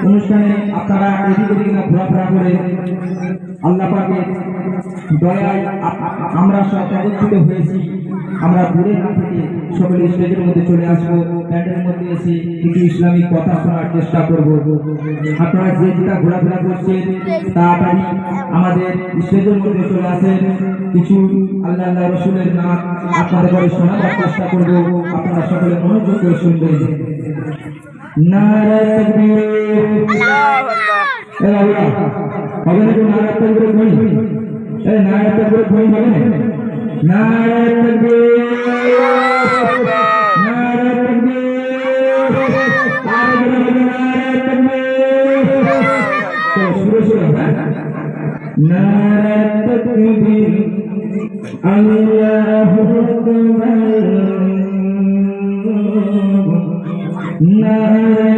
অনুষ্ঠানে আপনারা এদিক ওদিক না ঘোরাফেরা করে আল্লাহ পাকের দয়ায় আমরা সব একত্রিত হয়েছি। আমরা দূরে না থেকে সকলে স্টেজের মধ্যে চলে আসবো, প্যান্ডেলের মধ্যে এসে কিছু ইসলামিক কথা শোনার চেষ্টা করব। আপনারা যে যেটা ঘোরাফেরা করছেন তাড়াতাড়ি আমাদের স্টেজের মধ্যে চলে আসেন। কিছু আল্লাহ আল্লাহ রসুলের নাম আপনাদের ঘরে শোনার চেষ্টা করব, আপনারা সকলে মনোযোগ করে শুনবেন। নারে তাকবীর, আল্লাহু আকবার। হবে না নারে তাকবীর ধ্বনি? নারে তাকবীর ধ্বনি হবে না? নারে তাকবীর, নারে তাকবীর, নারে তাকবীর। শুরু শুরু নারে তাকবীর, আল্লাহু আকবার, নারে